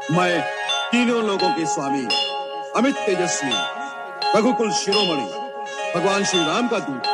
मैं तीनों लोगों के स्वामी अमित तेजस्वी रघुकुल शिरोमणि भगवान श्री राम का दूत।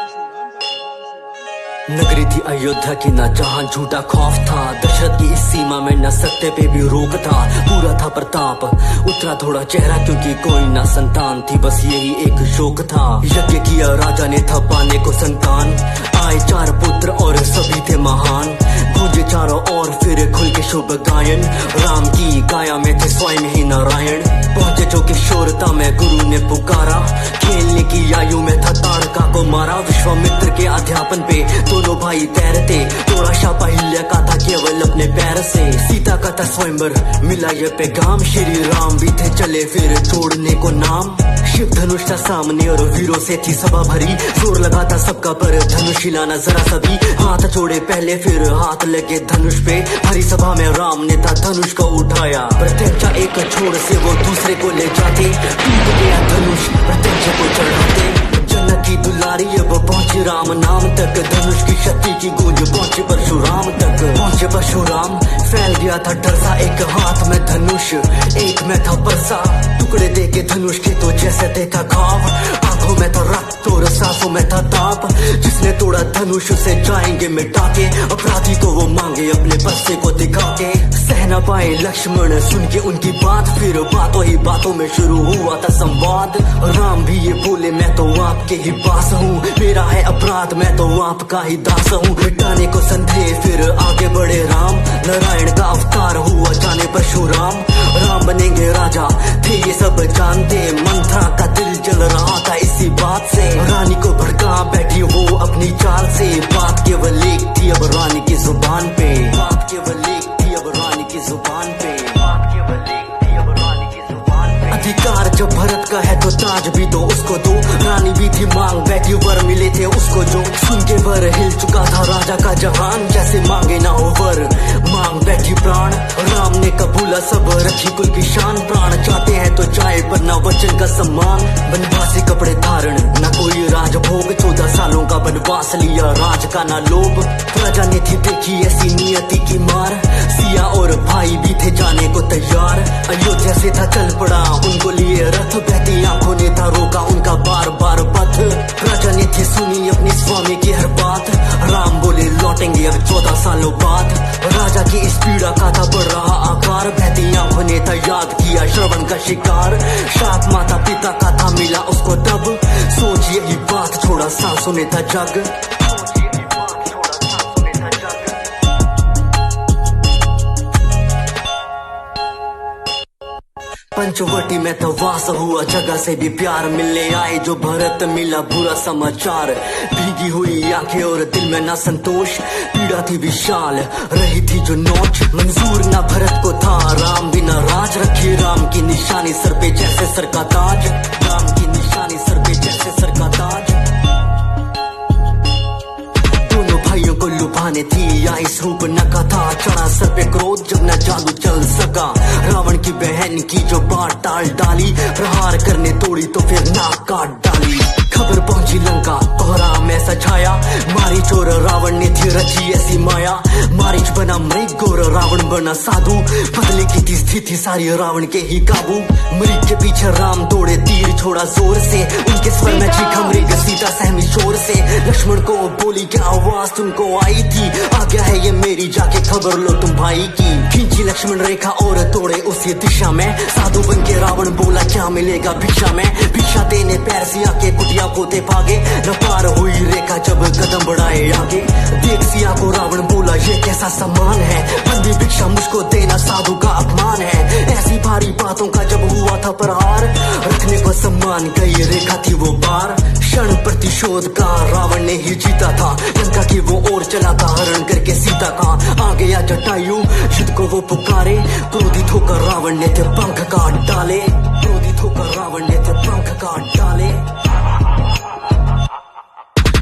नगरी थी अयोध्या की न जहां झूठा खौफ था, दशरथ की इस सीमा में न सत्य पे भी रोक था। पूरा था प्रताप, उतरा थोड़ा चेहरा क्योंकि कोई ना संतान थी, बस यही एक शोक था। यज्ञ किया राजा ने था पाने को संतान, आए 4 पुत्र और सभी थे महान। गूंजे चारों ओर फिर खुल के शुभ गायन, राम की काया में थे स्वयं ही नारायण। पहुंचे जो किशोरता में गुरु ने पुकारा, खेलने की आयु में था ताड़का को मारा। विश्वामित्र के अध्यापन पे दोनों भाई तैरते, तोड़ा शापा हिल्या का था केवल अपने पैर से। सीता का था स्वयंवर मिला ये पैगाम, श्री राम भी थे चले फिर छोड़ने को नाम। शिव धनुष था सामने और वीरों से थी सभा भरी, जोर लगा था सबका पर धनुष हिलाना जरा सभी। हाथ जोड़े पहले फिर हाथ लगे धनुष पे, हरी सभा में राम ने था धनुष को उठाया। प्रत्यक्षा एक छोर से वो दूसरे को ले जाते, टूट गया धनुष प्रत्यक्ष को चढ़ाते। जन्नत की दुलारी अब पहुंची राम नाम तक, धनुष की शक्ति की गूंज पहुंची परशुराम तक। पहुंचे परशुराम फैल गया था डर सा, एक हाथ में धनुष एक में था परसा। टुकड़े दे के धनुष के तो जैसे देखा घाव, आंखों में था रक्त और सांसों में था ताप। जिसने तोड़ा धनुष उसे जाएंगे मिटा के, अपराधी को वो मांगे अपने बस्ते को दिखा के। सह न पाए लक्ष्मण सुन के उनकी बात, फिर बातों ही बातों में शुरू हुआ था संवाद। राम भी ये बोले मैं तो आपके ही पास हूँ, मेरा है अपराध मैं तो आपका ही दास हूँ। मिटाने को संदेह फिर आगे बढ़े राम, नारायण का अवतार हुआ जाने परशुराम। राम बनेंगे राजा थे ये सब जानते, मंथरा का दिल जल रहा था इसी बात से। रानी को भड़का बैठी वो अपनी चाल से, बात केवल एक थी अब रानी की जुबान पे। बात केवल एक थी अब रानी की जुबान पे। बात केवल एक थी अब रानी की जुबान पे। अधिकार जब भरत का है तो ताज भी दो उसको दो, रानी भी थी मांग बैठी वर मिले थे उसको जो। सुन के वर हिल चुका था राजा का जहान, जैसे मांगे ना हो वर मांग बैठी प्राण। राम ने कबूला सब रखी कुल की शान, प्राण चाहते हैं तो चाहे पर ना वचन का सम्मान। बनवासी कपड़े धारण न कोई राजभोग, 14 सालों का बनवास लिया राज का ना लोभ। प्रजा ने थी देखी ऐसी नियति की मार, सिया और भाई भी थे जाने को तैयार। अयोध्या से था चल पड़ा उनको लिए रथ, बहती आंखों ने था रोका उनका बार बार पथ। प्रजा ने थी सुनी अपनी स्वामी की हर बात, राम बोले लौटेंगे अब 14 सालों बाद। राजा की इस पीड़ा का था बढ़ रहा आकार, बहती आंखों ने था याद किया श्रवण का शिकार। शाप माता पिता का था मिला उसको तब, सोच यही बात छोड़ा सांसों ने था जग। पंचवटी में तो वास हुआ, जगह से भी प्यार मिलने आए जो भरत मिला बुरा समाचार। भीगी हुई आंखें और दिल में ना संतोष, पीड़ा थी विशाल रही थी जो नोच। मंजूर ना भरत को था राम बिना राज, रखी राम की निशानी सर पे जैसे सर का ताज। राम की निशानी सर पे जैसे सर का ताज। दोनों भाइयों को लुभाने थी या इस रूप नका था, चढ़ा सर पे क्रोध जब न जादू चल सका। रावण की बहन की जो बात टाल डाली, प्रहार करने तोड़ी तो फिर नाक काट डाली। खबर पहुंची लंका कोहराम ऐसा छाया, मारी चोर रावण ने थी रची ऐसी माया। मारीच बना मृग और रावण बना साधु, बदले की थी स्थिति सारी रावण के ही काबू। मृग के पीछे राम दौड़े तीर छोड़ा जोर से, उनके स्वर में चीखा मृग सीता सहमी शोर से। लक्ष्मण को बोली क्या आवाज तुमको आई थी, आ गया है ये मेरी जाके खबर लो तुम भाई की। खींची लक्ष्मण रेखा और तोड़े उसी दिशा में, साधु बन के रावण बोला क्या मिलेगा भिक्षा में। भिक्षा देने पैर सिया के कुटिया पोते भागे, न पार हुई रेखा जब कदम बढ़ाए आगे। देख सिया को रावण बोला ये कैसा सम्मान है, बंदी भिक्षा मुझको देना साधु का अपमान है। ऐसी भारी बातों का जब हुआ था प्रहार, रखने को सम्मान कई रेखा थी वो पार। क्षण प्रतिशोध का रावण ने ही जीता था, लंका की वो ओर चला था हरण करके सीता का। आ गया जटायु युद्ध को वो पुकारे, क्रोधित होकर रावण ने थे पंख काट डाले। क्रोधित होकर रावण ने थे पंख काट डाले।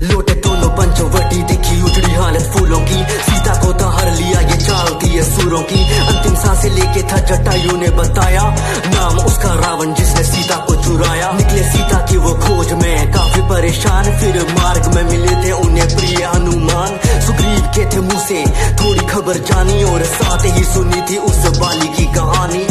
लौटे दोनों पंचवटी देखी उजड़ी हालत फूलों की, सीता को तो हर लिया ये चाल थी ये सूरों की। अंतिम सांसें लेके था जटायु ने बताया, नाम उसका रावण जिसने सीता को चुराया। निकले सीता की वो खोज में काफी परेशान, फिर मार्ग में मिले थे उन्हें प्रिय हनुमान। सुग्रीव के थे मुंह से थोड़ी खबर जानी, और साथ ही सुनी थी उस बाली की कहानी।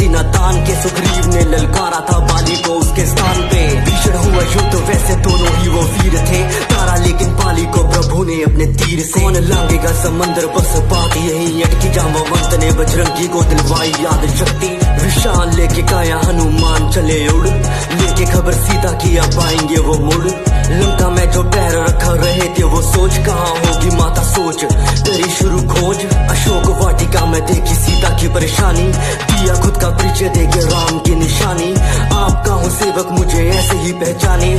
सीना तान के सुग्रीव ने ललकारा था बाली को उसके स्थान पे। भीषण हुआ युद्ध वैसे दोनों ही वो वीर थे, तारा लेकिन पाली को प्रभु ने अपने तीर से। कौन लांगेगा समंदर बस बात यही अटकी, जामवंत ने बजरंगी को दिलवाई याद शक्ति। विशाल लेके काया हनुमान चले उड़, लेके खबर सीता की अब आएंगे वो मुड़। लंका में जो पैर रखा रहे थे वो सोच, कहाँ होगी माता सोच तेरी शुरू खोज। अशोक वाटिका में देखी सीता की परेशानी, दिया खुद का परिचय देके राम की निशानी। आपका हूँ सेवक मुझे ऐसे ही पहचाने,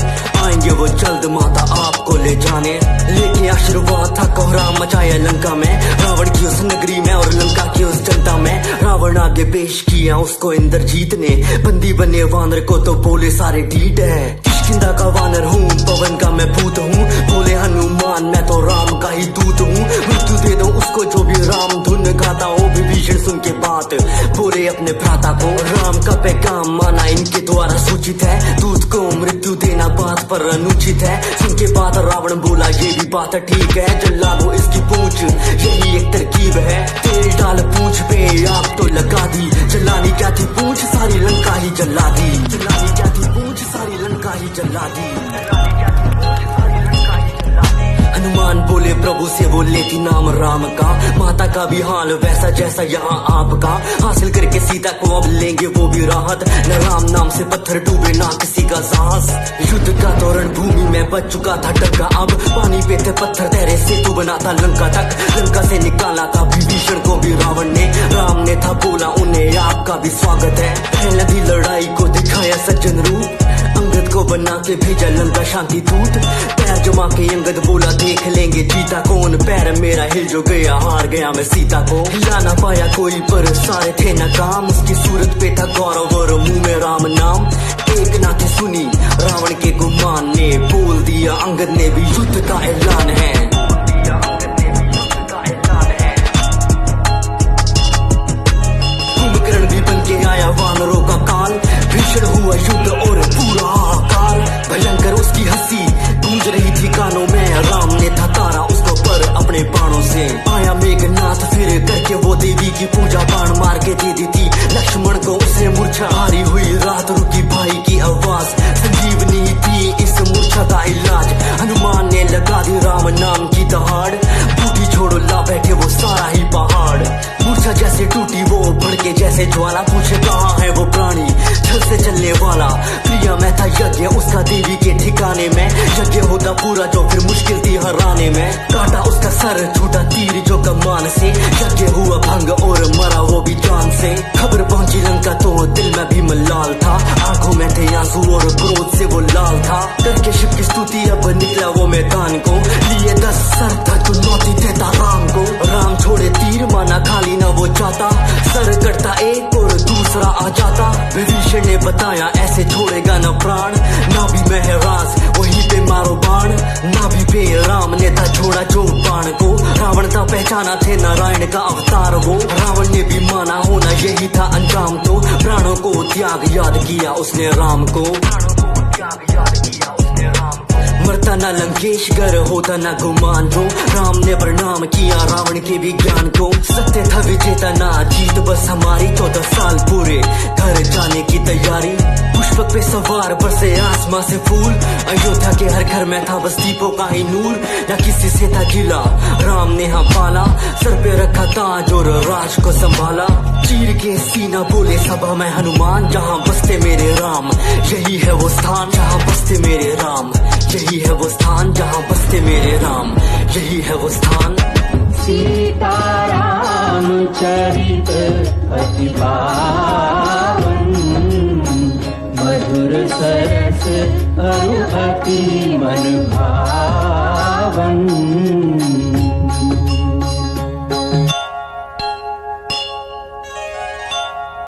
आएंगे वो जल्द माता आपको ले जाने। लेके आशीर्वाद था कोहरा मचाया लंका में, रावण की उस नगरी में और लंका की उस जनता में। रावण आगे पेश किया उसको इंद्रजीत ने, बंदी बने वानर को तो बोले सारे ढीठ है। किष्किंधा का वानर हूँ, पवन का मैं भूत हूँ, बोले हनुमान मैं तो राम का ही दूत हूँ। मृत्यु दे दो उसको जो भी राम धुन गाता हो। विभीषण सुन के बात बोले अपने भ्राता को, राम का पैगाम माना इनके द्वारा सूचित है। दूत को मृत्यु देना बात पर अनुचित है। सुन के बाद रावण बोला ये भी बात ठीक है, जला दो इसकी पूंछ यही एक तरकीब है। तेल डाल पूंछ पे आग तो लगा दी, जलानी क्या थी पूंछ सारी लंका ही जला दी। जलानी क्या थी पूंछ सारी लंका ही जला दी। हनुमान बोले प्रभु से वो लेती नाम राम का, माता का भी हाल वैसा जैसा यहाँ आपका। हासिल करके सीता को अब लेंगे वो भी राहत, न राम नाम से पत्थर डूबे ना किसी का साहस। युद्ध का दौरान भूमि में बच चुका था डंका, अब पानी पे थे पत्थर तैरे सेतु बना था लंका तक। लंका से निकाला था विभीषण को भी रावण ने, राम ने था बोला उन्हें आपका भी स्वागत है। पहले भी लड़ाई को दिखाया सज्जन रूप, अंगद को बना के भेजा लंका शांति दूत। पैर जमा के अंगद बोला देख लेंगे जीता कौन, पैर मेरा हिल जो गया हार गया मैं सीता को। हिला ना पाया कोई पर सारे थे नाकाम, उसकी सूरत पे था गौरव और मुंह में राम नाम। एक नाते सुनी रावण के गुमान ने, बोल दिया अंगद ने भी युद्ध का ऐलान है। कुंभकर्ण भी बन के आया वानरों का काल, भीषण हुआ युद्ध और पूरा हाहाकार। भयंकर उसकी हंसी गूंज रही थी कानों में, राम ने था तारा उसको पर अपने बाणों से। आया मेघनाथ फिर करके वो देवी की पूजा, बाण मार के दे दी थी लक्ष्मण को उसने मूर्छा। हारी हुई रात रुकी भाई की आवाज, संजीवनी थी इस मूर्छा का इलाज। हनुमान ने लगा दी राम नाम की दहाड़, बूटी छोड़ो ला बैठे वो सारा ही पहाड़। मूर्छा जैसे टूटी वो भड़के जैसे ज्वाला, पूछे कहाँ है वो प्राणी छल से चलने वाला। प्रिया में था यज्ञ उसका देवी के ठिकाने में, यज्ञ होता पूरा जो फिर मुश्किल थी हराने में। काटा उसका सर छूटा तीर जो कमान से, यज्ञ हुआ भंग और मरा वो भी जान से। खबर पहुंची लंका तो दिल में भी मलाल था, आंखों में थे आंसू और क्रोध से वो लाल था। करके शिव की स्तुति अब निकला वो मैदान को, लिए 10 सर था चुनौती देता राम को। राम छोड़े तीर माना खाली ना वो चाहता, सर कटता एक और दूसरा आ जाता। विभीषण ने बताया ऐसे छोड़ेगा न प्राण, ना भी महराज वहीं पे मारो बाण। ना भी पे राम ने था छोड़ा जो बाण को, रावण था पहचाना थे नारायण का अवतार वो। रावण ने भी माना होना यही था अंजाम, तो प्राणों को त्याग याद किया उसने राम को। मरता न लंकेश गर होता न गुमान जो, राम ने प्रणाम किया रावण के भी ज्ञान को। सत्य था विजेता ना जीत बस हमारी, 14 साल पूरे घर जाने की तैयारी। पुष्पक पे सवार बरसे आसमां से फूल, अयोध्या के हर घर में था बस दीपों का ही नूर। न किसी से था गिला राम ने हाँ पाला, सर पे रखा ताज और राज को संभाला। चीर के सीना बोले सभा में हनुमान, जहाँ बसते मेरे राम यही है वो स्थान। जहाँ बसते मेरे राम यही है वो स्थान, जहाँ बसते मेरे राम यही है वो स्थान। सीताराम चरित अति पावन, मधुर सरस अरु अति मन भावन।